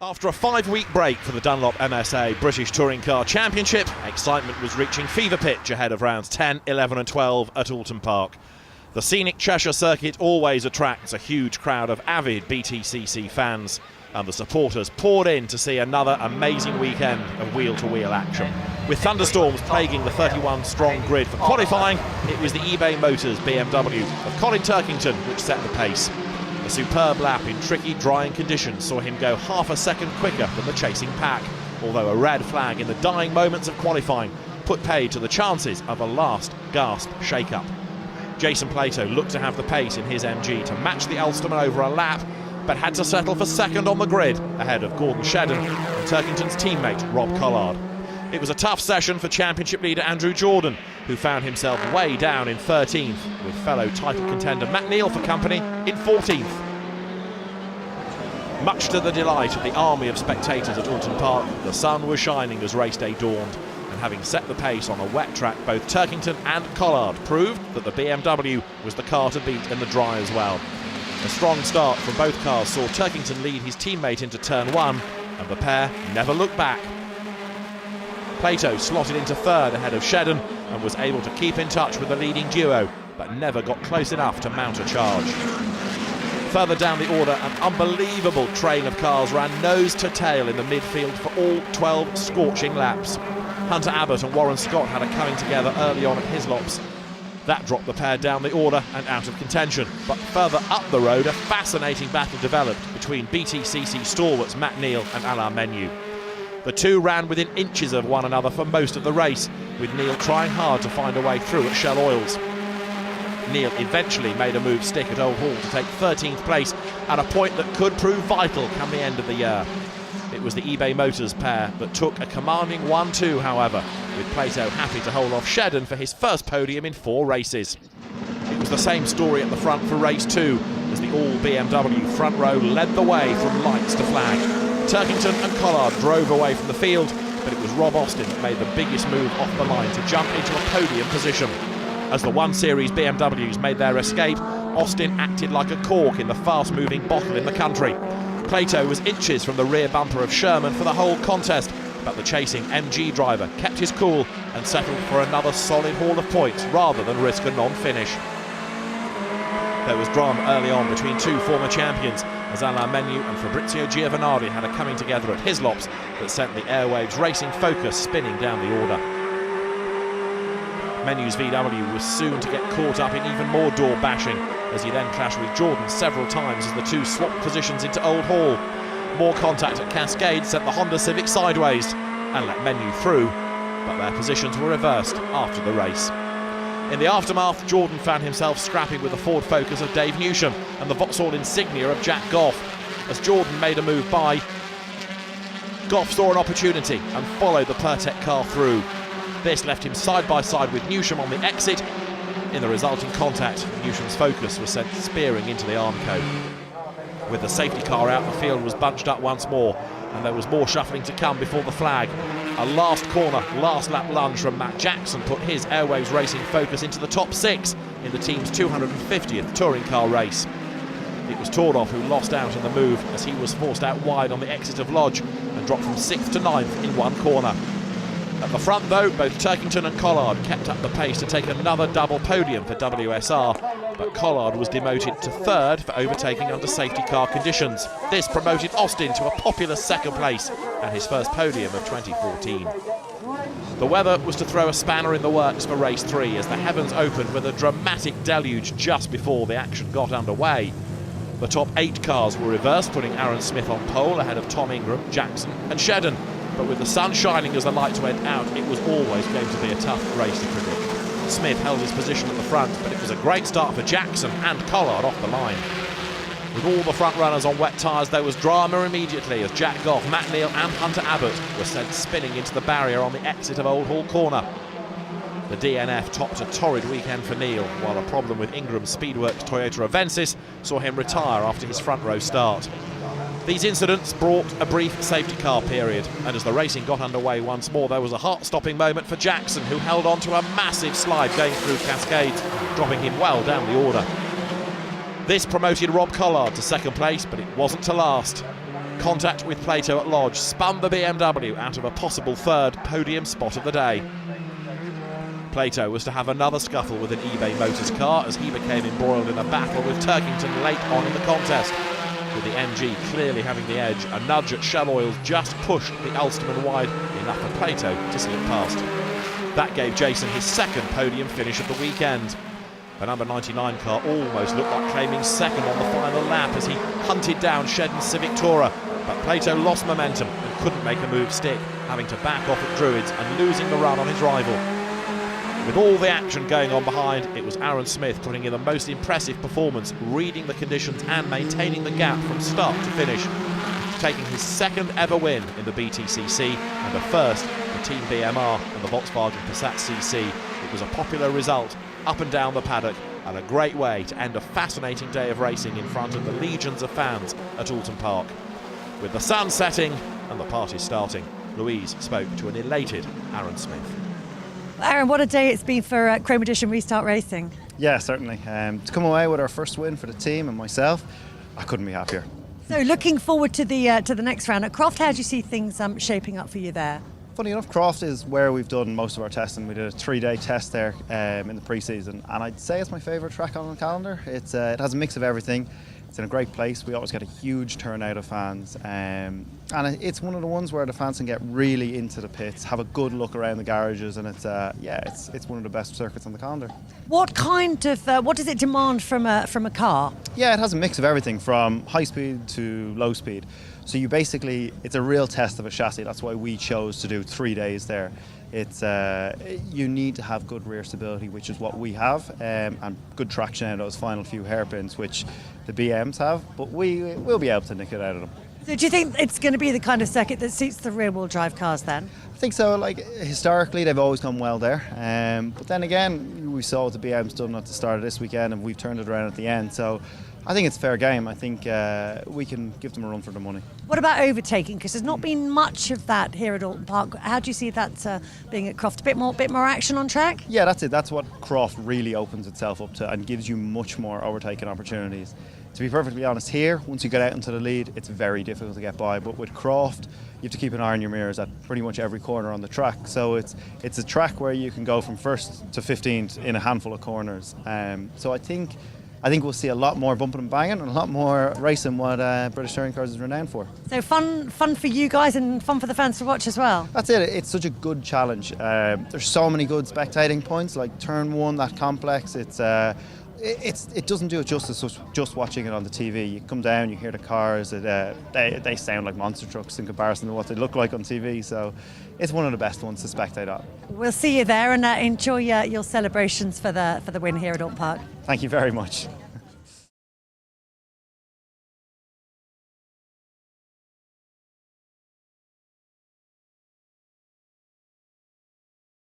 After a 5-week break for the Dunlop MSA British Touring Car Championship, excitement was reaching fever pitch ahead of rounds 10, 11 and 12 at Oulton Park. The scenic Cheshire circuit always attracts a huge crowd of avid BTCC fans, and the supporters poured in to see another amazing weekend of wheel-to-wheel action. With thunderstorms plaguing the 31-strong grid for qualifying, it was the eBay Motors BMW of Colin Turkington which set the pace. A superb lap in tricky, drying conditions saw him go half a second quicker than the chasing pack, although a red flag in the dying moments of qualifying put paid to the chances of a last-gasp shake-up. Jason Plato looked to have the pace in his MG to match the Ulsterman over a lap, but had to settle for second on the grid ahead of Gordon Shedden and Turkington's teammate Rob Collard. It was a tough session for championship leader Andrew Jordan, who found himself way down in 13th, with fellow title contender Matt Neal for company in 14th. Much to the delight of the army of spectators at Oulton Park, the sun was shining as race day dawned, and having set the pace on a wet track, both Turkington and Collard proved that the BMW was the car to beat in the dry as well. A strong start from both cars saw Turkington lead his teammate into turn 1, and the pair never looked back. Plato slotted into third ahead of Shedden and was able to keep in touch with the leading duo, but never got close enough to mount a charge. Further down the order, an unbelievable train of cars ran nose to tail in the midfield for all 12 scorching laps. Hunter Abbott and Warren Scott had a coming together early on at Hislops. That dropped the pair down the order and out of contention, but further up the road a fascinating battle developed between BTCC stalwarts Matt Neal and Alain Menu. The two ran within inches of one another for most of the race, with Neal trying hard to find a way through at Shell Oils. Neal eventually made a move stick at Old Hall to take 13th place at a point that could prove vital come the end of the year. It was the eBay Motors pair that took a commanding 1-2, however, with Plato happy to hold off Shedden for his first podium in 4 races. It was the same story at the front for race 2, as the all-BMW front row led the way from lights to flag. Turkington and Collard drove away from the field, but it was Rob Austin that made the biggest move off the line to jump into a podium position. As the 1 Series BMWs made their escape, Austin acted like a cork in the fast-moving bottle in the country. Plato was inches from the rear bumper of Sherman for the whole contest, but the chasing MG driver kept his cool and settled for another solid haul of points rather than risk a non-finish. There was drama early on between 2 former champions, as Alain Menu and Fabrizio Giovanardi had a coming together at Hislops that sent the Airwaves Racing Focus spinning down the order. Menu's VW was soon to get caught up in even more door bashing, as he then clashed with Jordan several times as the two swapped positions into Old Hall. More contact at Cascade sent the Honda Civic sideways and let Menu through, but their positions were reversed after the race. In the aftermath, Jordan found himself scrapping with the Ford Focus of Dave Newsham and the Vauxhall Insignia of Jack Goff. As Jordan made a move by, Goff saw an opportunity and followed the Pertec car through. This left him side by side with Newsham on the exit. In the resulting contact, Newsham's Focus was sent spearing into the Armco. With the safety car out, the field was bunched up once more, and there was more shuffling to come before the flag. A last corner, last lap lunge from Matt Jackson put his Airwaves Racing Focus into the top 6 in the team's 250th touring car race. It was Tordov who lost out in the move, as he was forced out wide on the exit of Lodge and dropped from 6th to 9th in one corner. At the front though, both Turkington and Collard kept up the pace to take another double podium for WSR, but Collard was demoted to 3rd for overtaking under safety car conditions. This promoted Austin to a popular 2nd place and his first podium of 2014. The weather was to throw a spanner in the works for race 3, as the heavens opened with a dramatic deluge just before the action got underway. The top 8 cars were reversed, putting Áron Smith on pole ahead of Tom Ingram, Jackson and Shedden. But with the sun shining as the lights went out, it was always going to be a tough race to predict. Smith held his position at the front, but it was a great start for Jackson and Collard off the line. With all the front runners on wet tyres, there was drama immediately as Jack Goff, Matt Neal and Hunter Abbott were sent spinning into the barrier on the exit of Old Hall Corner. The DNF topped a torrid weekend for Neal, while a problem with Ingram's Speedworks Toyota Avensis saw him retire after his front row start. These incidents brought a brief safety car period, and as the racing got underway once more, there was a heart-stopping moment for Jackson, who held on to a massive slide going through Cascades, dropping him well down the order. This promoted Rob Collard to 2nd place, but it wasn't to last. Contact with Plato at Lodge spun the BMW out of a possible third podium spot of the day. Plato was to have another scuffle with an eBay Motors car as he became embroiled in a battle with Turkington late on in the contest. With the MG clearly having the edge, a nudge at Shell Oils just pushed the Ulsterman wide enough for Plato to slip past. That gave Jason his second podium finish of the weekend. The number 99 car almost looked like claiming second on the final lap as he hunted down Shedden's Civic Tourer, but Plato lost momentum and couldn't make a move stick, having to back off at Druids and losing the run on his rival. With all the action going on behind, it was Áron Smith putting in the most impressive performance, reading the conditions and maintaining the gap from start to finish, taking his second ever win in the BTCC and a first for Team BMR and the Volkswagen Passat CC. It was a popular result up and down the paddock and a great way to end a fascinating day of racing in front of the legions of fans at Oulton Park. With the sun setting and the party starting, Louise spoke to an elated Áron Smith. Áron, what a day it's been for Chrome Edition Restart Racing. Yeah, certainly. To come away with our first win for the team and myself, I couldn't be happier. So looking forward to the next round at Croft, how do you see things shaping up for you there? Funny enough, Croft is where we've done most of our testing. We did a 3-day test there in the pre-season, and I'd say it's my favourite track on the calendar. It has a mix of everything. It's in a great place. We always get a huge turnout of fans, and it's one of the ones where the fans can get really into the pits, have a good look around the garages, and it's one of the best circuits on the calendar. What does it demand from a car? Yeah, it has a mix of everything from high speed to low speed. So it's a real test of a chassis. That's why we chose to do 3 days there. You need to have good rear stability, which is what we have, and good traction out of those final few hairpins, which the BMs have, but we'll be able to nick it out of them. So do you think it's going to be the kind of circuit that suits the rear-wheel drive cars then? I think so. Historically, they've always gone well there, but then again, we saw what the BMs done at the start of this weekend, and we've turned it around at the end. So I think it's fair game. I think we can give them a run for the money. What about overtaking? Because there's not been much of that here at Oulton Park. How do you see that being at Croft? A bit more action on track? Yeah, that's it. That's what Croft really opens itself up to and gives you much more overtaking opportunities. To be perfectly honest, here, once you get out into the lead, it's very difficult to get by. But with Croft, you have to keep an eye on your mirrors at pretty much every corner on the track. So it's a track where you can go from 1st to 15th in a handful of corners. So I think we'll see a lot more bumping and banging and a lot more racing what British Touring Cars is renowned for. So fun for you guys and fun for the fans to watch as well. That's it. It's such a good challenge. There's so many good spectating points, like turn 1, that complex. It doesn't do it justice just watching it on the TV. You come down, you hear the cars. They sound like monster trucks in comparison to what they look like on TV. So it's one of the best ones to spectate on. We'll see you there and enjoy your celebrations for the win here at Oulton Park. Thank you very much.